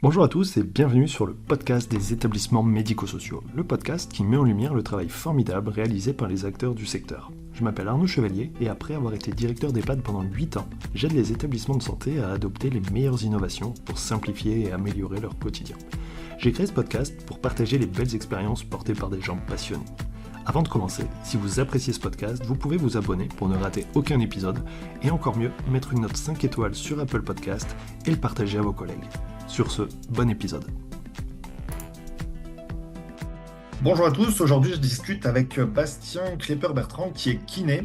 Bonjour à tous et bienvenue sur le podcast des établissements médico-sociaux, le podcast qui met en lumière le travail formidable réalisé par les acteurs du secteur. Je m'appelle Arnaud Chevalier et après avoir été directeur d'EHPAD pendant 8 ans, j'aide les établissements de santé à adopter les meilleures innovations pour simplifier et améliorer leur quotidien. J'ai créé ce podcast pour partager les belles expériences portées par des gens passionnés. Avant de commencer, si vous appréciez ce podcast, vous pouvez vous abonner pour ne rater aucun épisode et encore mieux, mettre une note 5 étoiles sur Apple Podcast et le partager à vos collègues. Sur ce, bon épisode. Bonjour à tous, aujourd'hui je discute avec Bastien Klepper-Bertrand qui est kiné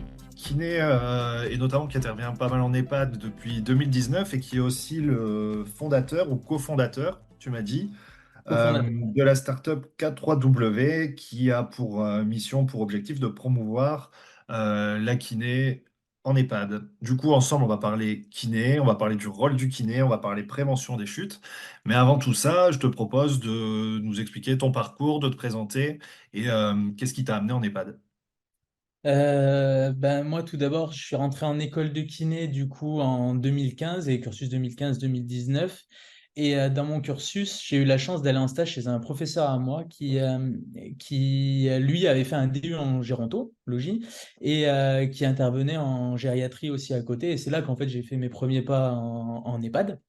et notamment qui intervient pas mal en EHPAD depuis 2019 et qui est aussi le fondateur ou cofondateur, tu m'as dit, Cofondateur. de la startup K3W qui a pour mission, pour objectif de promouvoir la kiné en EHPAD. Du coup, ensemble, on va parler kiné, on va parler du rôle du kiné, on va parler prévention des chutes. Mais avant tout ça, je te propose de nous expliquer ton parcours, de te présenter et qu'est-ce qui t'a amené en EHPAD. Moi, tout d'abord, je suis rentré en école de kiné du coup en 2015 et cursus 2015-2019. Et dans mon cursus, j'ai eu la chance d'aller en stage chez un professeur à moi qui lui, avait fait un DU en gérontologie et qui intervenait en gériatrie aussi à côté. Et c'est là qu'en fait, j'ai fait mes premiers pas en EHPAD.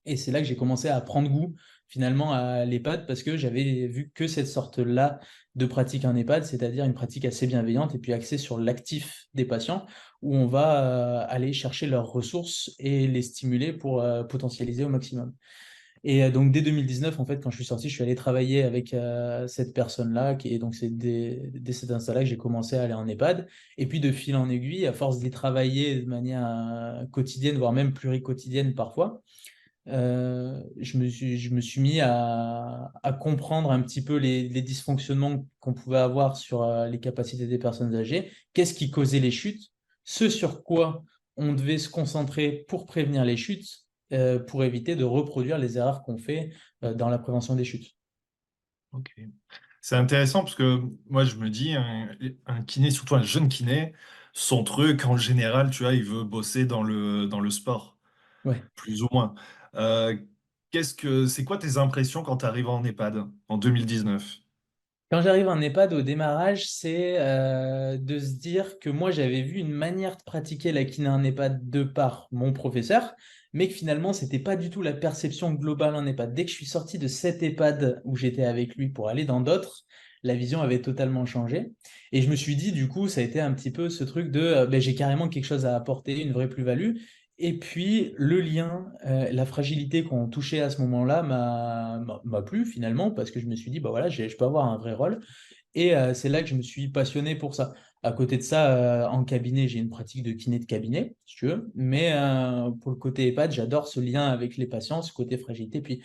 Et c'est là que j'ai commencé à prendre goût finalement à l'EHPAD parce que j'avais vu que cette sorte-là de pratique en EHPAD, c'est-à-dire une pratique assez bienveillante et puis axée sur l'actif des patients où on va aller chercher leurs ressources et les stimuler pour potentialiser au maximum. Et donc dès 2019, en fait, quand je suis sorti, je suis allé travailler avec cette personne-là et donc c'est dès cet instant-là que j'ai commencé à aller en EHPAD. Et puis de fil en aiguille, à force d'y travailler de manière quotidienne, voire même pluriquotidienne parfois, je me suis mis à comprendre un petit peu les dysfonctionnements qu'on pouvait avoir sur les capacités des personnes âgées, qu'est-ce qui causait les chutes, ce sur quoi on devait se concentrer pour prévenir les chutes, pour éviter de reproduire les erreurs qu'on fait dans la prévention des chutes. Ok. C'est intéressant parce que moi je me dis, un kiné, surtout un jeune kiné, son truc en général, tu vois, il veut bosser dans le sport. Ouais. Plus ou moins. Euh, c'est quoi tes impressions quand tu arrives en EHPAD en 2019? Quand j'arrive en EHPAD au démarrage, c'est de se dire que moi j'avais vu une manière de pratiquer la kiné en EHPAD de par mon professeur, mais que finalement c'était pas du tout la perception globale en EHPAD. Dès que je suis sorti de cet EHPAD où j'étais avec lui pour aller dans d'autres, la vision avait totalement changé. Et je me suis dit, du coup, ça a été un petit peu ce truc de ben, j'ai carrément quelque chose à apporter, une vraie plus-value. Et puis le lien, la fragilité qu'on touchait à ce moment-là m'a plu finalement parce que je me suis dit, bah voilà, je peux avoir un vrai rôle. Et c'est là que je me suis passionné pour ça. À côté de ça, en cabinet, j'ai une pratique de kiné de cabinet, si tu veux. Mais pour le côté EHPAD, j'adore ce lien avec les patients, ce côté fragilité. Puis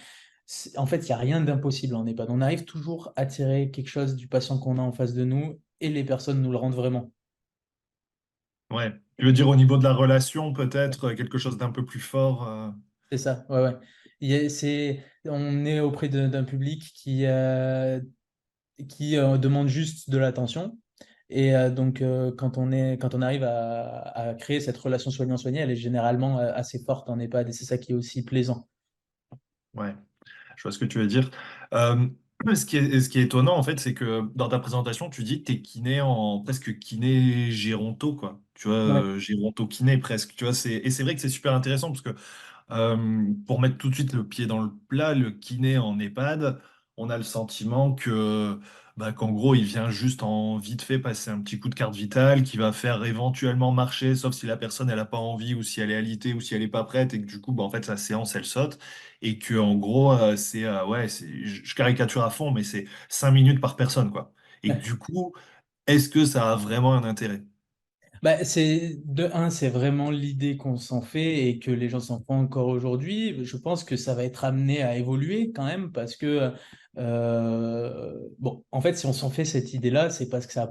en fait, il n'y a rien d'impossible en EHPAD. On arrive toujours à tirer quelque chose du patient qu'on a en face de nous et les personnes nous le rendent vraiment. Ouais. Tu veux dire au niveau de la relation, peut-être quelque chose d'un peu plus fort. C'est ça, ouais, ouais. On est auprès d'un public qui demande juste de l'attention. Et donc, quand on arrive à créer cette relation soignant-soigné, elle est généralement assez forte en EHPAD et c'est ça qui est aussi plaisant. Ouais, je vois ce que tu veux dire. Euh, ce qui est étonnant, en fait, c'est que dans ta présentation, tu dis que tu es kiné en presque kiné géronto, quoi. Tu vois, Ouais, géronto-kiné presque. Tu vois, et c'est vrai que c'est super intéressant parce que pour mettre tout de suite le pied dans le plat, le kiné en EHPAD, on a le sentiment que, bah, qu'en gros, il vient juste en vite fait passer un petit coup de carte vitale qui va faire éventuellement marcher, sauf si la personne elle a pas envie ou si elle est alitée ou si elle est pas prête et que du coup, bah, en fait, la séance elle saute et que en gros, ouais, je caricature à fond, mais c'est 5 minutes par personne, quoi. Et que ouais. du coup, est-ce que ça a vraiment un intérêt? Bah, de un, c'est vraiment l'idée qu'on s'en fait et que les gens s'en font encore aujourd'hui. Je pense que ça va être amené à évoluer quand même parce que, bon, en fait, si on s'en fait cette idée-là, c'est parce que ça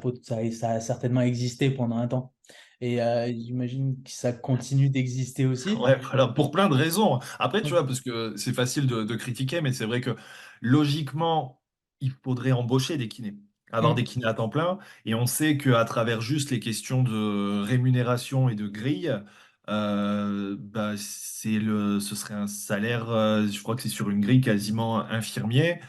a certainement existé pendant un temps. Et j'imagine que ça continue d'exister aussi. Ouais, voilà, pour plein de raisons. Après, tu Ouais. vois, parce que c'est facile de critiquer, mais c'est vrai que logiquement, il faudrait embaucher des kinés, avoir des Mm. kinés à temps plein. Et on sait qu'à travers juste les questions de rémunération et de grille, ce serait un salaire, je crois que c'est sur une grille quasiment infirmier.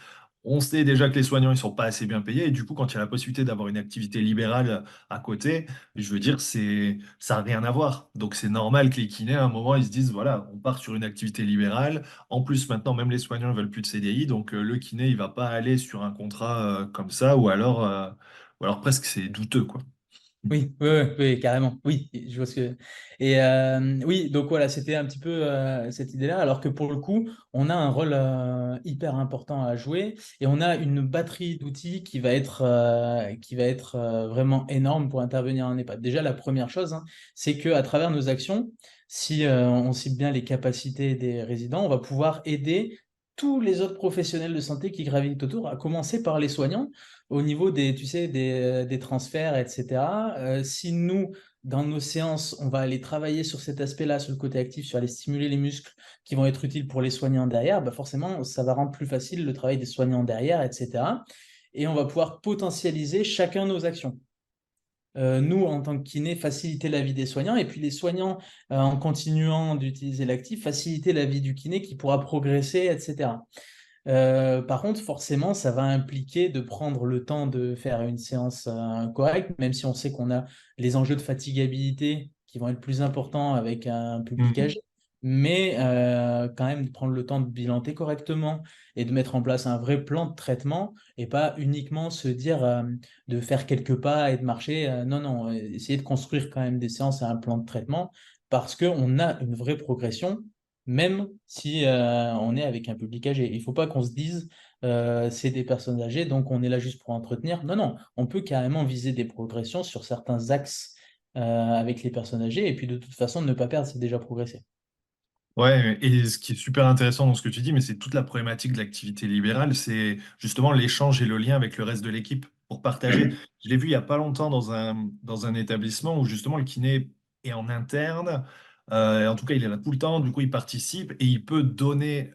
On sait déjà que les soignants, ils sont pas assez bien payés. Et du coup, quand il y a la possibilité d'avoir une activité libérale à côté, je veux dire, ça n'a rien à voir. Donc, c'est normal que les kinés, à un moment, ils se disent, voilà, on part sur une activité libérale. En plus, maintenant, même les soignants ne veulent plus de CDI. Donc, le kiné, il va pas aller sur un contrat comme ça. Ou alors presque, c'est douteux, quoi. Oui, oui, oui, oui, carrément. Oui, je vois ce que. Et oui, donc voilà, c'était un petit peu cette idée-là. Alors que pour le coup, on a un rôle hyper important à jouer et on a une batterie d'outils qui va être vraiment énorme pour intervenir en EHPAD. Déjà, la première chose, hein, c'est que à travers nos actions, si on cible bien les capacités des résidents, on va pouvoir aider tous les autres professionnels de santé qui gravitent autour, à commencer par les soignants au niveau des, tu sais, des transferts, etc. Si nous, dans nos séances, on va aller travailler sur cet aspect-là, sur le côté actif, sur aller stimuler les muscles qui vont être utiles pour les soignants derrière, bah forcément, ça va rendre plus facile le travail des soignants derrière, etc. Et on va pouvoir potentialiser chacun nos actions. Nous, en tant que kiné, faciliter la vie des soignants, et puis les soignants, en continuant d'utiliser l'actif, faciliter la vie du kiné qui pourra progresser, etc. Par contre, forcément, ça va impliquer de prendre le temps de faire une séance correcte, même si on sait qu'on a les enjeux de fatigabilité qui vont être plus importants avec un public Mhm. âgé, mais quand même de prendre le temps de bilanter correctement et de mettre en place un vrai plan de traitement et pas uniquement se dire de faire quelques pas et de marcher. Non, non, essayer de construire quand même des séances et un plan de traitement parce qu'on a une vraie progression même si on est avec un public âgé. Il ne faut pas qu'on se dise c'est des personnes âgées, donc on est là juste pour entretenir. Non, non, on peut carrément viser des progressions sur certains axes avec les personnes âgées, et puis de toute façon, ne pas perdre, c'est déjà progresser. Ouais, et ce qui est super intéressant dans ce que tu dis, mais c'est toute la problématique de l'activité libérale, c'est justement l'échange et le lien avec le reste de l'équipe pour partager. Je l'ai vu il y a pas longtemps dans un établissement où justement le kiné est en interne, et en tout cas il est là tout le temps, du coup il participe et il peut donner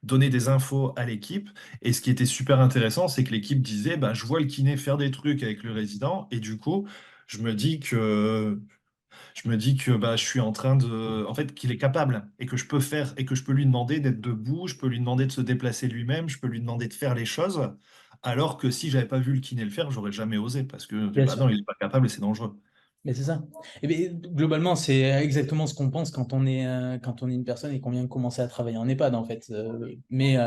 des infos à l'équipe. Et ce qui était super intéressant, c'est que l'équipe disait, bah, je vois le kiné faire des trucs avec le résident, et du coup je me dis que bah, je suis en train en fait, qu'il est capable et que je peux faire et que je peux lui demander d'être debout, je peux lui demander de se déplacer lui-même, je peux lui demander de faire les choses. Alors que si j'avais pas vu le kiné le faire, j'aurais jamais osé parce que Bien bah non, sûr. il est pas capable et c'est dangereux. Mais c'est ça. Et bien, globalement, c'est exactement ce qu'on pense quand on est une personne et qu'on vient de commencer à travailler en EHPAD, en fait. Mais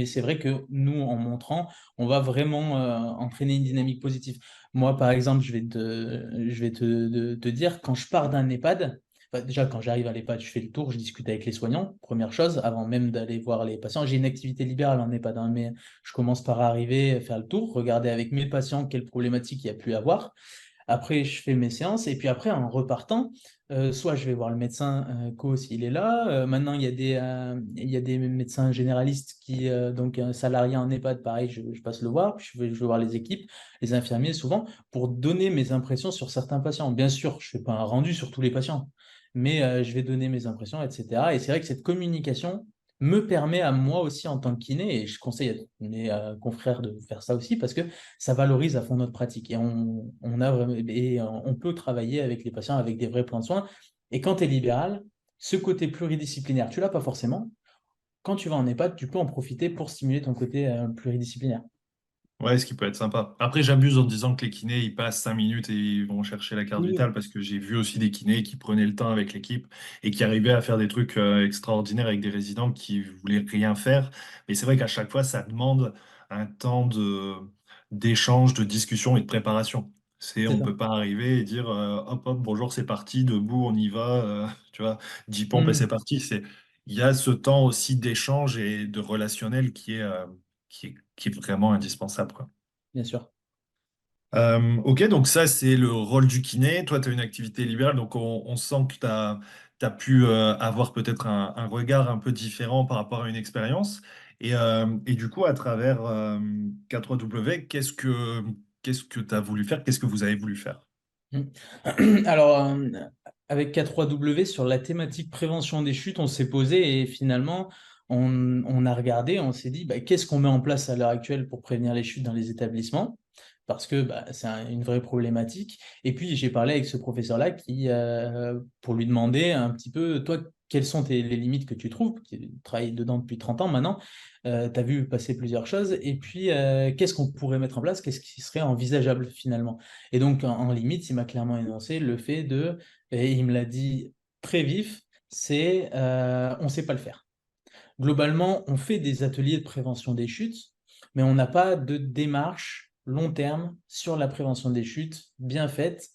c'est vrai que nous, en montrant, on va vraiment entraîner une dynamique positive. Moi, par exemple, je vais te dire, quand je pars d'un EHPAD, enfin, déjà, quand j'arrive à l'EHPAD, je fais le tour, je discute avec les soignants, première chose, avant même d'aller voir les patients. J'ai une activité libérale en EHPAD, hein, mais je commence par arriver, faire le tour, regarder avec mes patients quelles problématiques il y a pu avoir. Après, je fais mes séances et puis après, en repartant, soit je vais voir le médecin co s'il est là. Maintenant, il y a des médecins généralistes donc un salarié en EHPAD, pareil, je passe le voir. Puis je vais voir les équipes, les infirmiers souvent, pour donner mes impressions sur certains patients. Bien sûr, je ne fais pas un rendu sur tous les patients, mais je vais donner mes impressions, etc. Et c'est vrai que cette communication me permet à moi aussi en tant que kiné, et je conseille à mes confrères de faire ça aussi, parce que ça valorise à fond notre pratique. Et on peut travailler avec les patients avec des vrais plans de soins. Et quand tu es libéral, ce côté pluridisciplinaire, tu l'as pas forcément. Quand tu vas en EHPAD, tu peux en profiter pour stimuler ton côté pluridisciplinaire. Ouais, ce qui peut être sympa. Après, j'abuse en disant que les kinés, ils passent 5 minutes et ils vont chercher la carte Oui, vitale parce que j'ai vu aussi des kinés qui prenaient le temps avec l'équipe et qui arrivaient à faire des trucs extraordinaires avec des résidents qui voulaient rien faire. Mais c'est vrai qu'à chaque fois, ça demande un temps d'échange, de discussion et de préparation. c'est On ça. peut pas arriver et dire hop, hop, bonjour, c'est parti, debout, on y va, tu vois, 10 pompes et c'est Hmm, parti. Il y a ce temps aussi d'échange et de relationnel qui est vraiment indispensable, quoi. bien sûr. Ok, donc ça, c'est le rôle du kiné. Toi, tu as une activité libérale, donc on sent que tu as pu avoir peut-être un regard un peu différent par rapport à une expérience. Et du coup, à travers K3W, qu'est-ce que tu as voulu faire? Qu'est-ce que vous avez voulu faire? Hmm. Alors, avec K3W, sur la thématique prévention des chutes, on s'est posé et finalement, on a regardé, on s'est dit, bah, qu'est-ce qu'on met en place à l'heure actuelle pour prévenir les chutes dans les établissements? parce que c'est une vraie problématique. Et puis, j'ai parlé avec ce professeur-là pour lui demander un petit peu, toi, quelles sont les limites que tu trouves, qui travaille dedans depuis 30 ans maintenant, tu as vu passer plusieurs choses, et puis qu'est-ce qu'on pourrait mettre en place, qu'est-ce qui serait envisageable finalement. Et donc, en limite, il m'a clairement énoncé le fait et il me l'a dit très vif, c'est on ne sait pas le faire. Globalement, on fait des ateliers de prévention des chutes, mais on n'a pas de démarche long terme sur la prévention des chutes bien faite,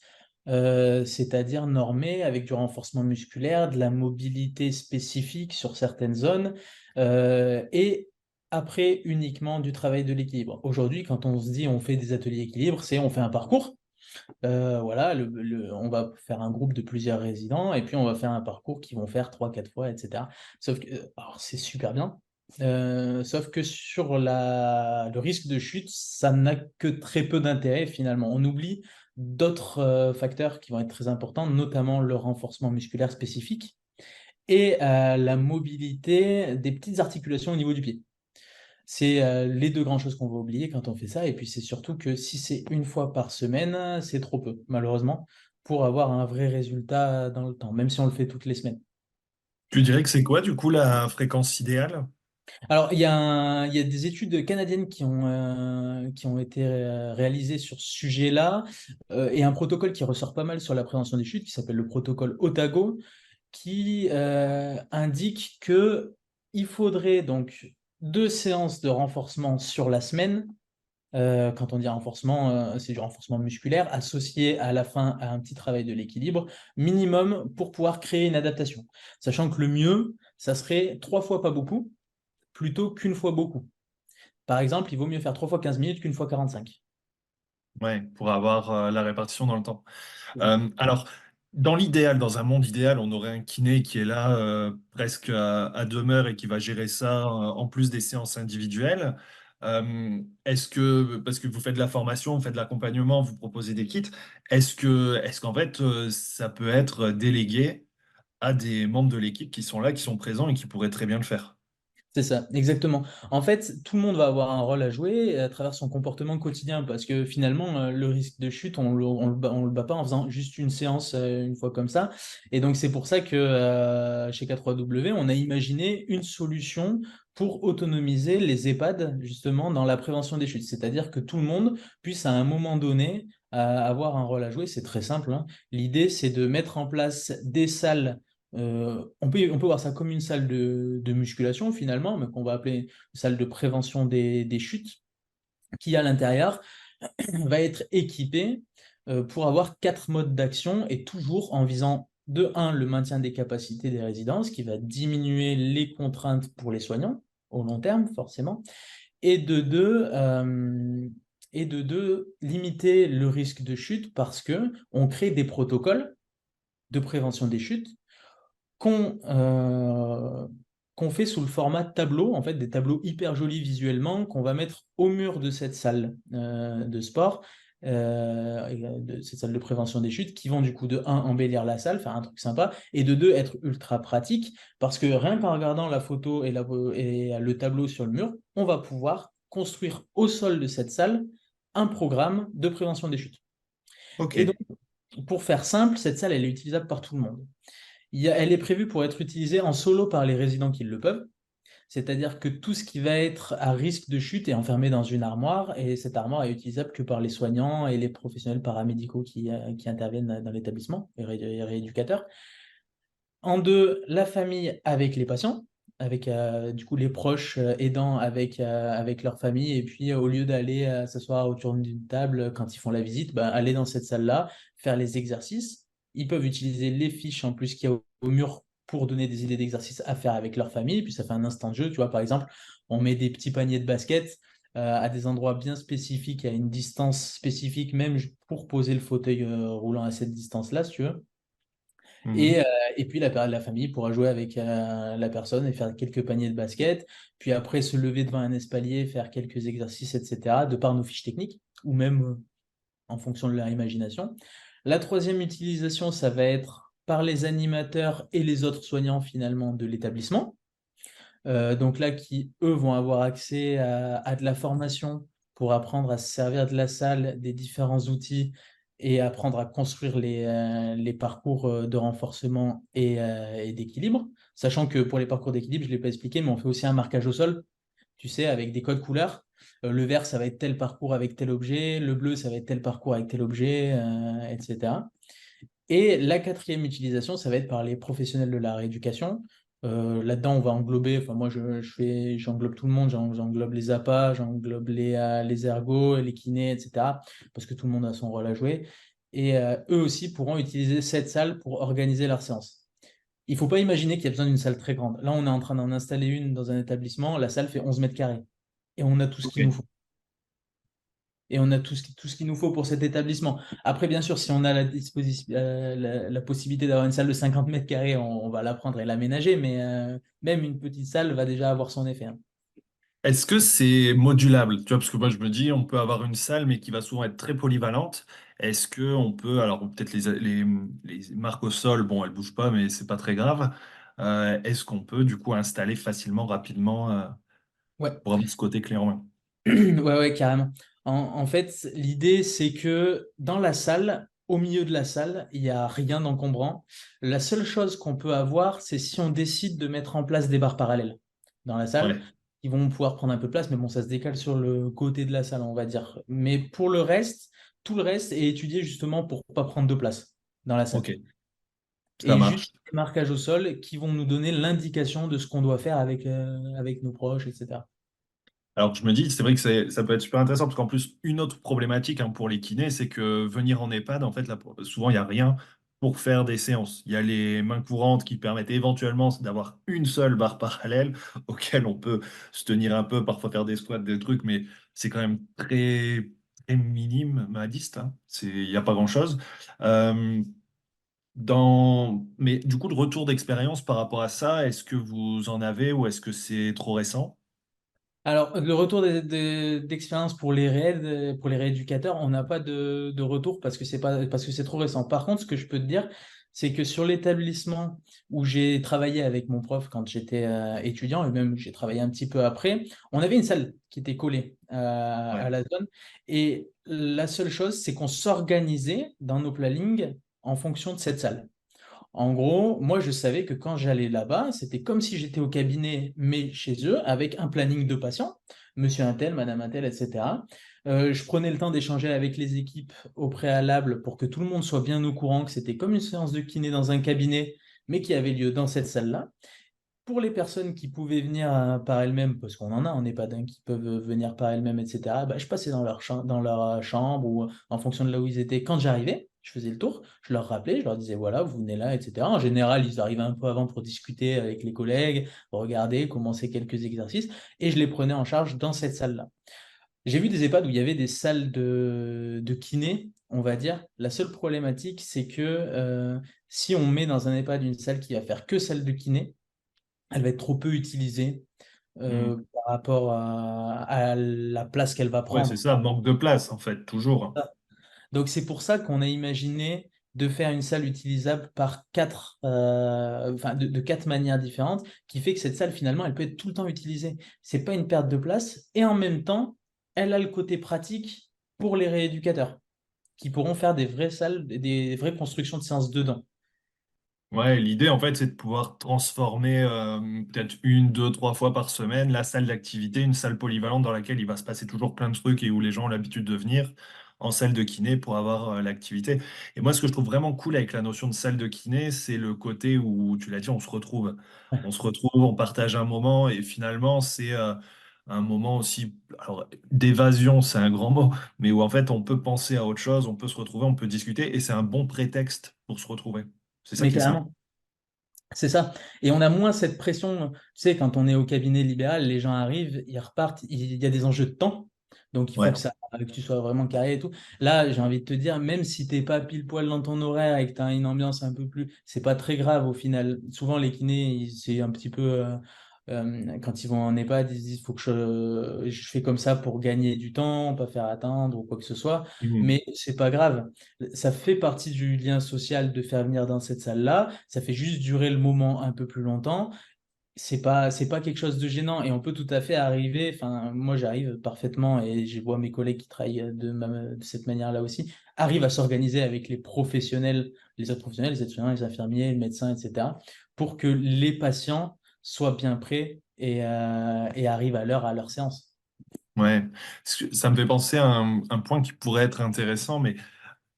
c'est-à-dire normée avec du renforcement musculaire, de la mobilité spécifique sur certaines zones, et après uniquement du travail de l'équilibre. Aujourd'hui, quand on se dit on fait des ateliers équilibre, c'est on fait un parcours. Voilà, on va faire un groupe de plusieurs résidents et puis on va faire un parcours qu'ils vont faire 3-4 fois, etc. Sauf que, alors c'est super bien, sauf que sur le risque de chute, ça n'a que très peu d'intérêt finalement. On oublie d'autres facteurs qui vont être très importants, notamment le renforcement musculaire spécifique et la mobilité des petites articulations au niveau du pied. C'est les deux grandes choses qu'on va oublier quand on fait ça. Et puis c'est surtout que si c'est une fois par semaine, c'est trop peu, malheureusement, pour avoir un vrai résultat dans le temps, même si on le fait toutes les semaines. Tu dirais que c'est quoi, du coup, la fréquence idéale? Alors, il y a des études canadiennes qui ont été réalisées sur ce sujet-là, et un protocole qui ressort pas mal sur la prévention des chutes, qui s'appelle le protocole Otago, qui indique que il faudrait donc 2 séances de renforcement sur la semaine. Quand on dit renforcement, c'est du renforcement musculaire associé à la fin à un petit travail de l'équilibre minimum pour pouvoir créer une adaptation. Sachant que le mieux, ça serait 3 fois pas beaucoup plutôt qu'une fois beaucoup. Par exemple, il vaut mieux faire 3 fois 15 minutes qu'une fois 45. Ouais, pour avoir la répartition dans le temps. Alors, dans l'idéal, dans un monde idéal, on aurait un kiné qui est là presque à demeure et qui va gérer ça en plus des séances individuelles. Est-ce que, parce que vous faites de la formation, vous faites de l'accompagnement, vous proposez des kits, est-ce qu'en fait, ça peut être délégué à des membres de l'équipe qui sont là, qui sont présents et qui pourraient très bien le faire? C'est ça, exactement. En fait, tout le monde va avoir un rôle à jouer à travers son comportement quotidien parce que finalement, le risque de chute, on le bat pas en faisant juste une séance une fois comme ça. Et donc, c'est pour ça que chez K3W, on a imaginé une solution pour autonomiser les EHPAD justement dans la prévention des chutes. C'est-à-dire que tout le monde puisse à un moment donné avoir un rôle à jouer. C'est très simple, hein. L'idée, c'est de mettre en place des salles. On peut voir ça comme une salle de musculation finalement, mais qu'on va appeler une salle de prévention des chutes, qui à l'intérieur va être équipée pour avoir 4 modes d'action et toujours en visant de un, le maintien des capacités des résidents, ce qui va diminuer les contraintes pour les soignants au long terme forcément, et de deux, limiter le risque de chute parce que on crée des protocoles de prévention des chutes qu'on qu'on fait sous le format tableau, en fait, des tableaux hyper jolis visuellement, qu'on va mettre au mur de cette salle de sport, de cette salle de prévention des chutes, qui vont du coup de un embellir la salle, faire un truc sympa, et de deux être ultra pratique, parce que rien qu'en regardant la photo et le tableau sur le mur, on va pouvoir construire au sol de cette salle un programme de prévention des chutes. Ok. Et donc, pour faire simple, cette salle, elle est utilisable par tout le monde. Elle est prévue pour être utilisée en solo par les résidents qui le peuvent, c'est-à-dire que tout ce qui va être à risque de chute est enfermé dans une armoire et cette armoire est utilisable que par les soignants et les professionnels paramédicaux qui interviennent dans l'établissement, les rééducateurs. En deux, la famille avec les patients, avec du coup les proches aidants avec leur famille et puis au lieu d'aller s'asseoir autour d'une table quand ils font la visite, aller dans cette salle-là, faire les exercices. Ils peuvent utiliser les fiches en plus qu'il y a au mur pour donner des idées d'exercices à faire avec leur famille. Puis ça fait un instant de jeu. Tu vois, par exemple, on met des petits paniers de basket à des endroits bien spécifiques, à une distance spécifique, même pour poser le fauteuil roulant à cette distance-là, si tu veux. Et, Mhm. euh, et puis la famille pourra jouer avec la personne et faire quelques paniers de basket, puis après se lever devant un espalier, faire quelques exercices, etc., de par nos fiches techniques, ou même en fonction de leur imagination. La troisième utilisation, ça va être par les animateurs et les autres soignants finalement de l'établissement. Donc là, qui, eux, vont avoir accès à de la formation pour apprendre à se servir de la salle, des différents outils et apprendre à construire les parcours de renforcement et d'équilibre. Sachant que pour les parcours d'équilibre, je ne l'ai pas expliqué, mais on fait aussi un marquage au sol, tu sais, avec des codes couleurs. Le vert, ça va être tel parcours avec tel objet, le bleu, ça va être tel parcours avec tel objet, etc. Et la quatrième utilisation, ça va être par les professionnels de la rééducation. Là-dedans, on va englober, enfin moi j'englobe tout le monde, j'englobe les APA, j'englobe les ergos, les kinés, etc. Parce que tout le monde a son rôle à jouer. Et eux aussi pourront utiliser cette salle pour organiser leur séance. Il ne faut pas imaginer qu'il y a besoin d'une salle très grande. Là, on est en train d'en installer une dans un établissement, la salle fait 11 mètres carrés. Et on a tout ce Ok. qu'il nous faut. Et on a tout ce qu'il nous faut pour cet établissement. Après, bien sûr, si on a la possibilité d'avoir une salle de 50 mètres carrés, on va la prendre et l'aménager, mais même une petite salle va déjà avoir son effet, hein. Est-ce que c'est modulable? Tu vois, parce que moi je me dis, on peut avoir une salle, mais qui va souvent être très polyvalente. Est-ce que on peut, alors peut-être les marques au sol, bon, elles bougent pas, mais c'est pas très grave. Est-ce qu'on peut du coup installer facilement, rapidement, Ouais. pour avoir ce côté clé en main? Ouais, ouais, carrément. En fait, l'idée, c'est que dans la salle, au milieu de la salle, il n'y a rien d'encombrant. La seule chose qu'on peut avoir, c'est si on décide de mettre en place des barres parallèles dans la salle, Ouais, qui vont pouvoir prendre un peu de place, mais bon, ça se décale sur le côté de la salle, on va dire. Mais pour le reste, tout le reste est étudié justement pour ne pas prendre de place dans la ok, salle. ça Et juste marche. des marquages au sol qui vont nous donner l'indication de ce qu'on doit faire avec nos proches, etc. Alors je me dis, c'est vrai que ça peut être super intéressant parce qu'en plus, une autre problématique hein, pour les kinés, c'est que venir en EHPAD, en fait, là, souvent, il n'y a rien pour faire des séances. Il y a les mains courantes qui permettent éventuellement d'avoir une seule barre parallèle auquel on peut se tenir un peu, parfois faire des squats, des trucs, mais c'est quand même très, très minime, madiste, hein. Il n'y a pas grand-chose. Euh, Mais du coup, de retour d'expérience par rapport à ça, est-ce que vous en avez ou est-ce que c'est trop récent? Alors, le retour d'expérience pour les rééducateurs, on n'a pas de retour parce que c'est pas, parce que c'est trop récent. Par contre, ce que je peux te dire, c'est que sur l'établissement où j'ai travaillé avec mon prof quand j'étais étudiant, et même j'ai travaillé un petit peu après, on avait une salle qui était collée à Ouais. la zone. Et la seule chose, c'est qu'on s'organisait dans nos plannings en fonction de cette salle. En gros, moi, je savais que quand j'allais là-bas, c'était comme si j'étais au cabinet, mais chez eux, avec un planning de patients, monsieur untel, madame untel, etc. Je prenais le temps d'échanger avec les équipes au préalable pour que tout le monde soit bien au courant que c'était comme une séance de kiné dans un cabinet, mais qui avait lieu dans cette salle-là. Pour les personnes qui pouvaient venir par elles-mêmes, parce qu'on en a en EHPAD qui peuvent venir par elles-mêmes, etc., bah, je passais dans leur chambre ou en fonction de là où ils étaient. Quand j'arrivais, je faisais le tour, je leur rappelais, je leur disais voilà, vous venez là, etc. En général, ils arrivaient un peu avant pour discuter avec les collègues, regarder, commencer quelques exercices, et je les prenais en charge dans cette salle-là. J'ai vu des EHPAD où il y avait des salles de kiné, on va dire. La seule problématique, c'est que si on met dans un EHPAD une salle qui va faire que salle de kiné, elle va être trop peu utilisée Hmm. par rapport à la place qu'elle va Ouais, c'est prendre. ça, manque de place, en fait, toujours. Donc c'est pour ça qu'on a imaginé de faire une salle utilisable par quatre, enfin de quatre manières différentes, qui fait que cette salle finalement, elle peut être tout le temps utilisée. C'est pas une perte de place et en même temps, elle a le côté pratique pour les rééducateurs qui pourront faire des vraies salles, des vraies constructions de séances dedans. Ouais, l'idée, en fait, c'est de pouvoir transformer peut-être une, deux, trois fois par semaine la salle d'activité, une salle polyvalente dans laquelle il va se passer toujours plein de trucs et où les gens ont l'habitude de venir en salle de kiné pour avoir l'activité. Et moi, ce que je trouve vraiment cool avec la notion de salle de kiné, c'est le côté où, tu l'as dit, on se retrouve. On se retrouve, on partage un moment et finalement, c'est un moment aussi, alors d'évasion, c'est un grand mot, mais où en fait, on peut penser à autre chose, on peut se retrouver, on peut discuter et c'est un bon prétexte pour se retrouver. C'est ça Mais qui est sympa. carrément. C'est ça. Et on a moins cette pression. Tu sais, quand on est au cabinet libéral, les gens arrivent, ils repartent, il y a des enjeux de temps. Donc, il faut Ouais. que tu sois vraiment carré et tout. Là, j'ai envie de te dire, même si t'es pas pile poil dans ton horaire et que tu as une ambiance un peu plus, c'est pas très grave au final. Souvent, les kinés, c'est un petit peu, quand ils vont en EHPAD, ils se disent, faut que je fais comme ça pour gagner du temps, pas faire attendre ou quoi que ce soit. Mhm. Mais c'est pas grave. Ça fait partie du lien social de faire venir dans cette salle-là. Ça fait juste durer le moment un peu plus longtemps. c'est pas quelque chose de gênant et on peut tout à fait arriver, enfin moi j'arrive parfaitement et je vois mes collègues qui travaillent de cette manière-là aussi, arrivent à s'organiser avec les professionnels, les autres professionnels, les aides-soignants, les infirmiers, les médecins, etc., pour que les patients soient bien prêts et arrivent à l'heure à leur séance. Ouais, ça me fait penser à un point qui pourrait être intéressant, mais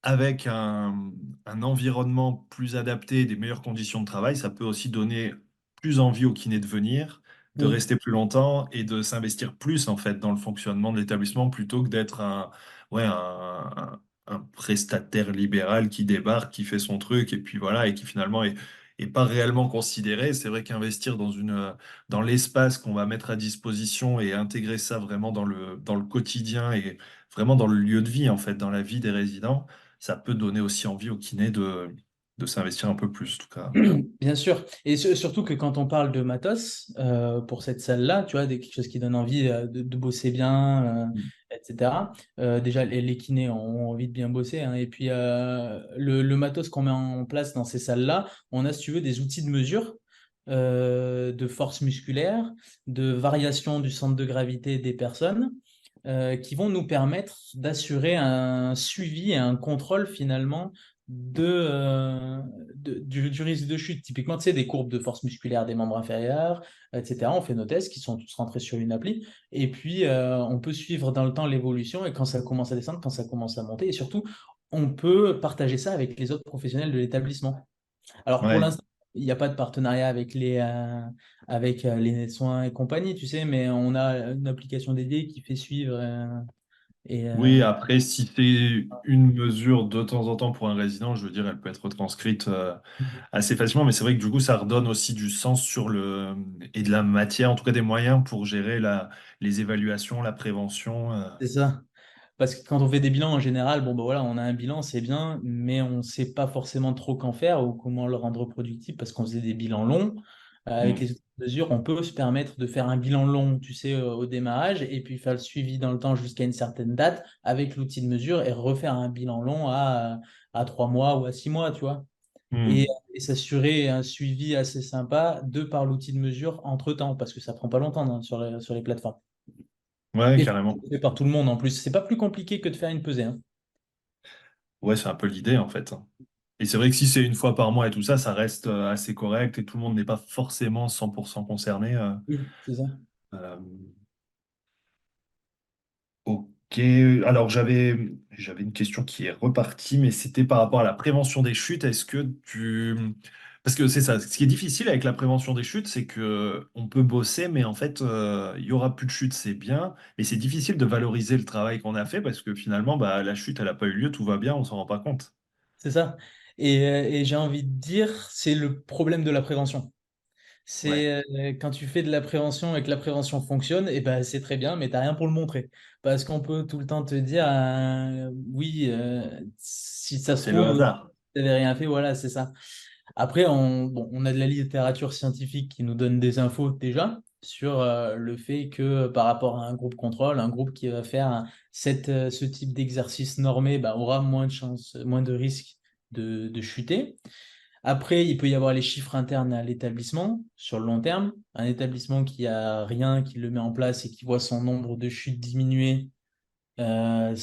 avec un environnement plus adapté, des meilleures conditions de travail, ça peut aussi donner plus envie aux kinés de venir, de Oui. rester plus longtemps et de s'investir plus en fait dans le fonctionnement de l'établissement plutôt que d'être ouais, un prestataire libéral qui débarque, qui fait son truc et puis voilà et qui finalement est pas réellement considéré. C'est vrai qu'investir dans l'espace qu'on va mettre à disposition et intégrer ça vraiment dans le quotidien et vraiment dans le lieu de vie en fait, dans la vie des résidents ça peut donner aussi envie aux kinés de s'investir un peu plus, en tout cas. Bien sûr, et surtout que quand on parle de matos pour cette salle-là, tu vois, quelque chose qui donne envie de bosser bien, Mm. etc. Déjà, les kinés ont envie de bien bosser, hein, et puis le matos qu'on met en place dans ces salles-là, on a, si tu veux, des outils de mesure de force musculaire, de variation du centre de gravité des personnes, qui vont nous permettre d'assurer un suivi et un contrôle finalement du risque de chute. Typiquement, tu sais, des courbes de force musculaire des membres inférieurs, etc. On fait nos tests qui sont tous rentrés sur une appli. Et puis, on peut suivre dans le temps l'évolution et quand ça commence à descendre, quand ça commence à monter. Et surtout, on peut partager ça avec les autres professionnels de l'établissement. Alors, pour Ouais. l'instant, il n'y a pas de partenariat avec les soins et compagnie, tu sais, mais on a une application dédiée qui fait suivre. Et, Oui, après, si c'est une mesure de temps en temps pour un résident, je veux dire, elle peut être retranscrite assez facilement, mais c'est vrai que du coup, ça redonne aussi du sens sur et de la matière, en tout cas des moyens pour gérer les évaluations, la prévention. c'est ça. Parce que quand on fait des bilans en général, bon, bah voilà, on a un bilan, c'est bien, mais on ne sait pas forcément trop qu'en faire ou comment le rendre productif parce qu'on faisait des bilans longs. Avec Mm. les outils de mesure, on peut se permettre de faire un bilan long, tu sais, au démarrage, et puis faire le suivi dans le temps jusqu'à une certaine date avec l'outil de mesure et refaire un bilan long à 3 mois ou à 6 mois, tu vois. Et, Mm. et s'assurer un suivi assez sympa de par l'outil de mesure entre-temps, parce que ça prend pas longtemps hein, sur les plateformes. Ouais, Et carrément. c'est fait par tout le monde en plus. C'est pas plus compliqué que de faire une pesée, hein. Ouais, c'est un peu l'idée, en fait. Et c'est vrai que si c'est une fois par mois et tout ça, ça reste assez correct et tout le monde n'est pas forcément 100% concerné. Oui, c'est ça. Euh, Ok, alors j'avais une question qui est repartie, mais c'était par rapport à la prévention des chutes. Est-ce que tu... Parce que c'est ça, ce qui est difficile avec la prévention des chutes, c'est que on peut bosser, mais en fait, il y aura plus de chutes, c'est bien, mais c'est difficile de valoriser le travail qu'on a fait parce que finalement, bah, la chute, elle n'a pas eu lieu, tout va bien, on s'en rend pas compte. C'est ça. Et j'ai envie de dire, c'est le problème de la prévention. Ouais, C'est quand tu fais de la prévention et que la prévention fonctionne, et ben c'est très bien, mais tu n'as rien pour le montrer. Parce qu'on peut tout le temps te dire, oui, si ça se c'est le trouve, hasard. tu n'avais rien fait, voilà, c'est ça. Après, on a de la littérature scientifique qui nous donne des infos déjà sur le fait que par rapport à un groupe contrôle, un groupe qui va faire ce type d'exercice normé bah, aura moins de chances, moins de risques de chuter. Après, il peut y avoir les chiffres internes à l'établissement sur le long terme. Un établissement qui a rien, qui le met en place et qui voit son nombre de chutes diminuer, bah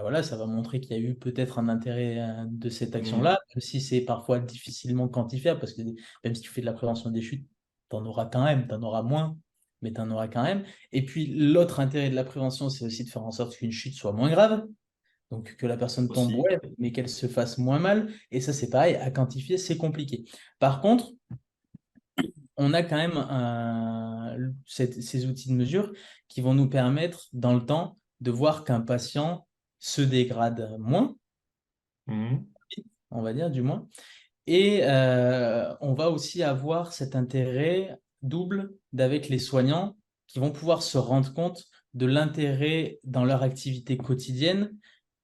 voilà, ça va montrer qu'il y a eu peut-être un intérêt de cette Mm. action-là, même si c'est parfois difficilement quantifiable, parce que même si tu fais de la prévention des chutes, tu en auras quand même, tu en auras moins, mais tu en auras quand même. Et puis l'autre intérêt de la prévention, c'est aussi de faire en sorte qu'une chute soit moins grave, donc que la personne tombe, Aussi. ouais, mais qu'elle se fasse moins mal. Et ça, c'est pareil, à quantifier, c'est compliqué. Par contre, on a quand même ces outils de mesure qui vont nous permettre, dans le temps, de voir qu'un patient se dégrade moins, Mm. on va dire du moins. Et on va aussi avoir cet intérêt double d'avec les soignants qui vont pouvoir se rendre compte de l'intérêt dans leur activité quotidienne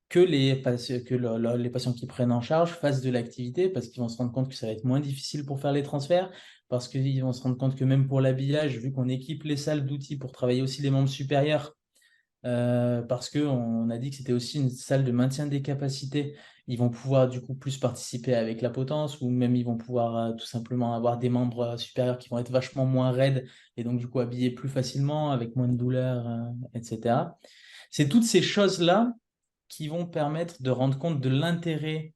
que les patients qui prennent en charge fassent de l'activité parce qu'ils vont se rendre compte que ça va être moins difficile pour faire les transferts, parce qu'ils vont se rendre compte que même pour l'habillage, vu qu'on équipe les salles d'outils pour travailler aussi les membres supérieurs, parce qu'on a dit que c'était aussi une salle de maintien des capacités Ils vont pouvoir du coup plus participer avec la potence ou même ils vont pouvoir tout simplement avoir des membres supérieurs qui vont être vachement moins raides et donc du coup habiller plus facilement avec moins de douleur, etc. C'est toutes ces choses-là qui vont permettre de rendre compte de l'intérêt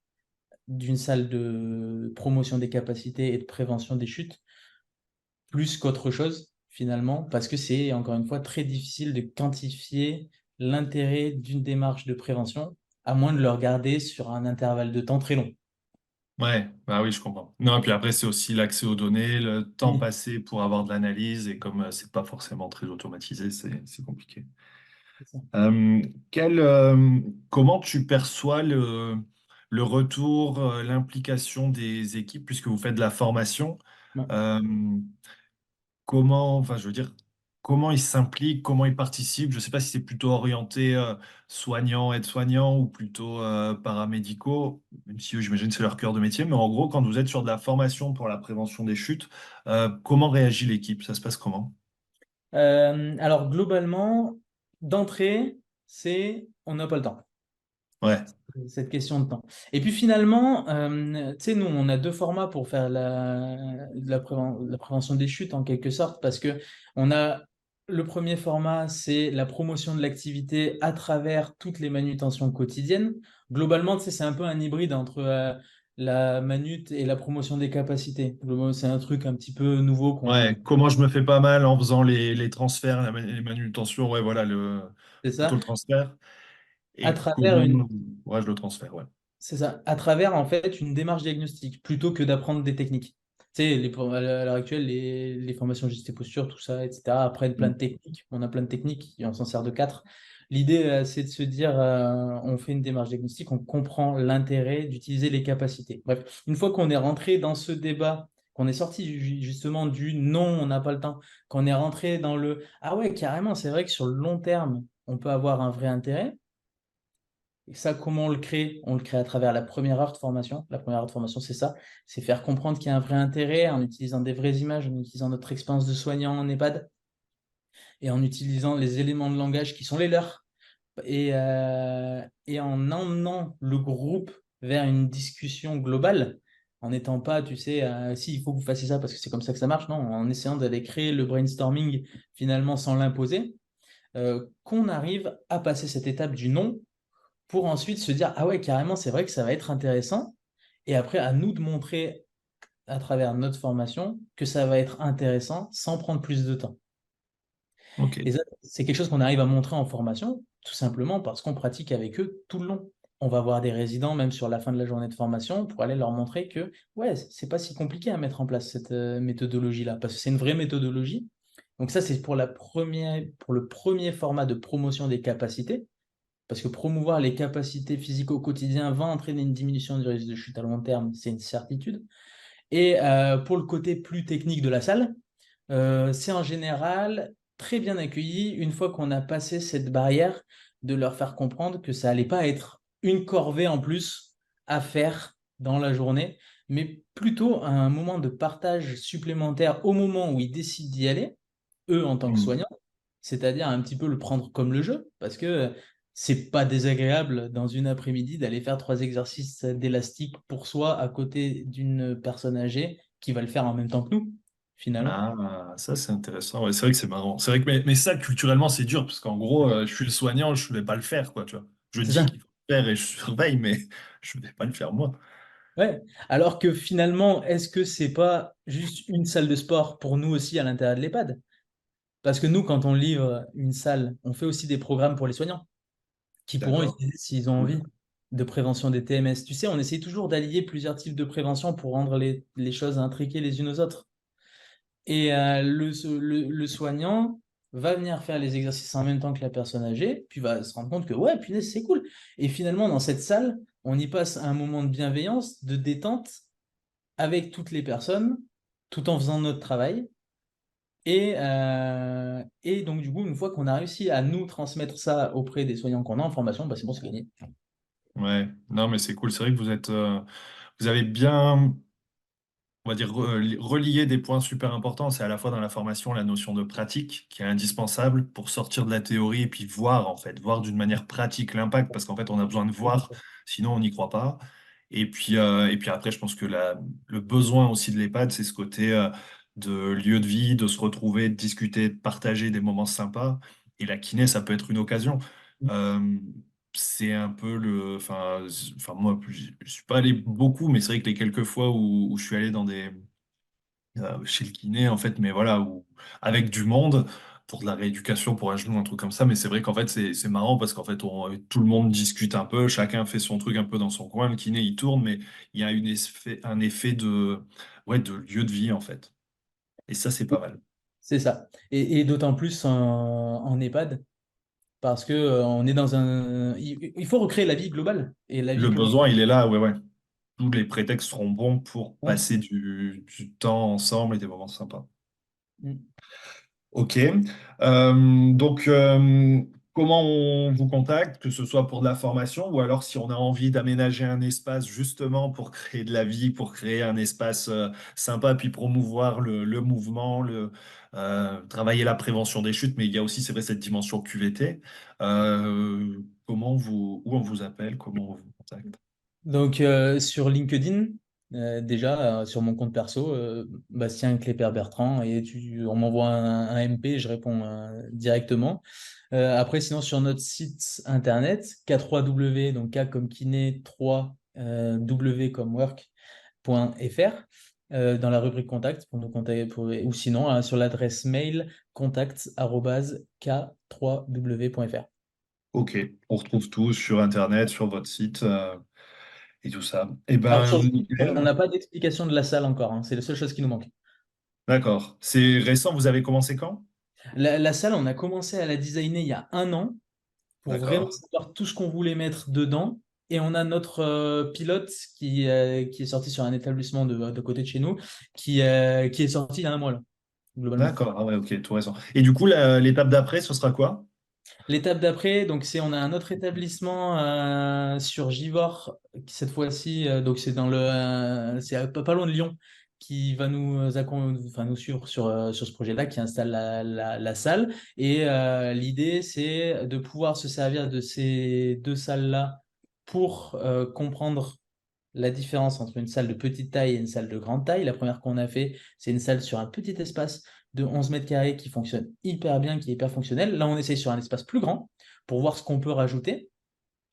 d'une salle de promotion des capacités et de prévention des chutes plus qu'autre chose finalement parce que c'est encore une fois très difficile de quantifier l'intérêt d'une démarche de prévention à moins de le regarder sur un intervalle de temps très long. Ouais, bah oui, je comprends. Non, et puis après, c'est aussi l'accès aux données, le temps Oui, passé pour avoir de l'analyse, et comme c'est pas forcément très automatisé, c'est compliqué. c'est ça. Euh, comment tu perçois le retour, l'implication des équipes, puisque vous faites de la formation? Ouais. Euh, Comment, enfin, je veux dire, comment ils s'impliquent, comment ils participent? Je ne sais pas si c'est plutôt orienté soignants, aides-soignants ou plutôt paramédicaux, même si eux, j'imagine que c'est leur cœur de métier. Mais en gros, quand vous êtes sur de la formation pour la prévention des chutes, comment réagit l'équipe? Ça se passe comment? Alors globalement, d'entrée, c'est on n'a pas le temps. Ouais, Cette question de temps. Et puis finalement, tu sais, nous, on a deux formats pour faire la prévention des chutes en quelque sorte, parce que on a le premier format, c'est la promotion de l'activité à travers toutes les manutentions quotidiennes. Globalement, tu sais, c'est un peu un hybride entre la manute et la promotion des capacités. Globalement, c'est un truc un petit peu nouveau qu'on... ouais. Comment je me fais pas mal en faisant les transferts, les manutentions, ouais, voilà, C'est plutôt ça. le transfert. À Et travers une, comment, ouais, je le transfère, ouais. C'est ça, à travers en fait une démarche diagnostique plutôt que d'apprendre des techniques. Tu sais, à l'heure actuelle, les formations gestion posture, tout ça, etc., apprennent plein de Mm. techniques. On a plein de techniques et on s'en sert de quatre. L'idée, c'est de se dire, on fait une démarche diagnostique, on comprend l'intérêt d'utiliser les capacités. Bref, une fois qu'on est rentré dans ce débat, qu'on est sorti justement du non, on n'a pas le temps, qu'on est rentré dans le ah ouais, carrément, c'est vrai que sur le long terme, on peut avoir un vrai intérêt. Et ça, comment on le crée? On le crée à travers la première heure de formation. La première heure de formation, c'est ça. C'est faire comprendre qu'il y a un vrai intérêt en utilisant des vraies images, en utilisant notre expérience de soignant en EHPAD et en utilisant les éléments de langage qui sont les leurs. Et en emmenant le groupe vers une discussion globale, en n'étant pas, tu sais, si, il faut que vous fassiez ça parce que c'est comme ça que ça marche, non, en essayant d'aller créer le brainstorming finalement sans l'imposer, qu'on arrive à passer cette étape du non pour ensuite se dire, ah ouais, carrément, c'est vrai que ça va être intéressant. Et après, à nous de montrer à travers notre formation que ça va être intéressant sans prendre plus de temps. Ok. Et ça, c'est quelque chose qu'on arrive à montrer en formation, tout simplement parce qu'on pratique avec eux tout le long. On va voir des résidents, même sur la fin de la journée de formation, pour aller leur montrer que, ouais, c'est pas si compliqué à mettre en place cette méthodologie-là, parce que c'est une vraie méthodologie. Donc ça, c'est pour le premier format de promotion des capacités. Parce que promouvoir les capacités physiques au quotidien va entraîner une diminution du risque de chute à long terme, c'est une certitude. Et pour le côté plus technique de la salle, c'est en général très bien accueilli une fois qu'on a passé cette barrière de leur faire comprendre que ça n'allait pas être une corvée en plus à faire dans la journée, mais plutôt un moment de partage supplémentaire au moment où ils décident d'y aller, eux en tant que Mm. soignants, c'est-à-dire un petit peu le prendre comme le jeu, parce que c'est pas désagréable dans une après-midi d'aller faire trois exercices d'élastique pour soi à côté d'une personne âgée qui va le faire en même temps que nous, finalement. Ah, ça c'est intéressant. Ouais, c'est vrai que c'est marrant. C'est vrai que mais ça culturellement c'est dur parce qu'en gros je suis le soignant, je ne vais pas le faire quoi, tu vois. Je C'est dis ça. qu'il faut le faire et je surveille, mais je ne vais pas le faire moi. Ouais. Alors que finalement, est-ce que c'est pas juste une salle de sport pour nous aussi à l'intérieur de l'EHPAD? Parce que nous, quand on livre une salle, on fait aussi des programmes pour les soignants qui pourront D'accord. utiliser s'ils ont Cool. envie de prévention des TMS. Tu sais, on essaye toujours d'allier plusieurs types de prévention pour rendre les choses intriquées les unes aux autres. Et le soignant va venir faire les exercices en même temps que la personne âgée, puis va se rendre compte que ouais, punaise, c'est cool. Et finalement, dans cette salle, on y passe un moment de bienveillance, de détente avec toutes les personnes, tout en faisant notre travail. Et donc, du coup, une fois qu'on a réussi à nous transmettre ça auprès des soignants qu'on a en formation, bah, c'est bon, c'est gagné. Ouais. Non mais c'est cool. C'est vrai que vous avez bien on va dire, relier des points super importants. C'est à la fois dans la formation la notion de pratique qui est indispensable pour sortir de la théorie et puis voir, en fait, voir d'une manière pratique l'impact, parce qu'en fait, on a besoin de voir, sinon on n'y croit pas. Et puis après, je pense que le besoin aussi de l'EHPAD, c'est ce côté de lieu de vie, de se retrouver, de discuter, de partager des moments sympas. Et la kiné, ça peut être une occasion. Euh, c'est un peu enfin moi, je suis pas allé beaucoup, mais c'est vrai que les quelques fois où je suis allé chez le kiné, en fait, mais voilà, avec du monde pour de la rééducation, pour un genou, un truc comme ça. Mais c'est vrai qu'en fait, c'est marrant parce qu'en fait, tout le monde discute un peu, chacun fait son truc un peu dans son coin. Le kiné, il tourne, mais il y a un effet ouais, de lieu de vie, en fait. Et ça, c'est pas mal. C'est ça. Et d'autant plus en EHPAD, parce que on est dans un. Il faut recréer la vie globale. Et la vie Le globale. besoin, il est là, ouais, ouais. Tous les prétextes seront bons pour Ouais. passer du temps ensemble et des moments sympas. Mm. Ok. Donc, comment on vous contacte, que ce soit pour de la formation ou alors si on a envie d'aménager un espace justement pour créer de la vie, pour créer un espace sympa, puis promouvoir le mouvement, travailler la prévention des chutes, mais il y a aussi, c'est vrai, cette dimension QVT. Où on vous appelle, comment on vous contacte? Donc, sur LinkedIn, déjà, sur mon compte perso, Bastien Clépert-Bertrand, et on m'envoie un MP, je réponds directement. Après, sinon, sur notre site internet, K3W, donc K comme kiné, 3, W comme work.fr, dans la rubrique contact, pour nous contacter, ou sinon, sur l'adresse mail contact@k3w.fr. Ok, on retrouve tout sur Internet, sur votre site et tout ça. Eh Alors, ben, sur on nickel. n'a pas d'explication de la salle encore, hein, c'est la seule chose qui nous manque. D'accord. C'est récent, vous avez commencé quand? La salle, on a commencé à la designer il y a un an pour vraiment D'accord. savoir tout ce qu'on voulait mettre dedans. Et on a notre pilote qui est sorti sur un établissement de côté de chez nous, qui est sorti il y a un mois, là, globalement. D'accord. Ah ouais, ok, tout récent. Et du coup, l'étape d'après, ce sera quoi? L'étape d'après, donc on a un autre établissement sur Givors, qui cette fois-ci, donc c'est pas loin de Lyon, qui va enfin, nous suivre sur ce projet-là, qui installe la salle. Et l'idée, c'est de pouvoir se servir de ces deux salles-là pour comprendre la différence entre une salle de petite taille et une salle de grande taille. La première qu'on a fait, c'est une salle sur un petit espace de 11 mètres carrés qui fonctionne hyper bien, qui est hyper fonctionnel. Là, on essaye sur un espace plus grand pour voir ce qu'on peut rajouter.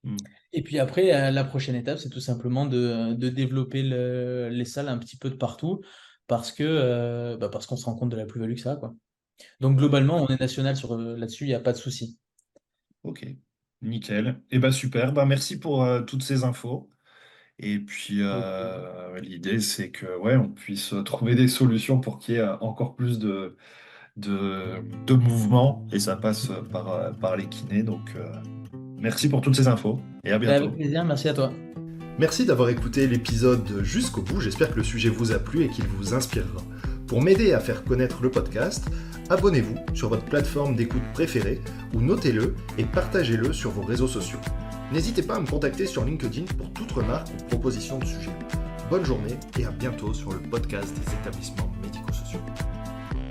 Hmm. Et puis après, la prochaine étape, c'est tout simplement de développer les salles un petit peu de partout parce qu'on se rend compte de la plus-value que ça a, quoi. Donc globalement, on est national là-dessus, il n'y a pas de souci. Ok, nickel. Eh ben super. Ben, merci pour toutes ces infos. Et puis l'idée, c'est que ouais, on puisse trouver des solutions pour qu'il y ait encore plus de mouvement. Et ça passe par les kinés. Donc merci pour toutes ces infos et à Avec bientôt. plaisir, merci à toi. Merci d'avoir écouté l'épisode jusqu'au bout, j'espère que le sujet vous a plu et qu'il vous inspirera. Pour m'aider à faire connaître le podcast, abonnez-vous sur votre plateforme d'écoute préférée ou notez-le et partagez-le sur vos réseaux sociaux. N'hésitez pas à me contacter sur LinkedIn pour toute remarque ou proposition de sujet. Bonne journée et à bientôt sur le podcast des établissements médico-sociaux.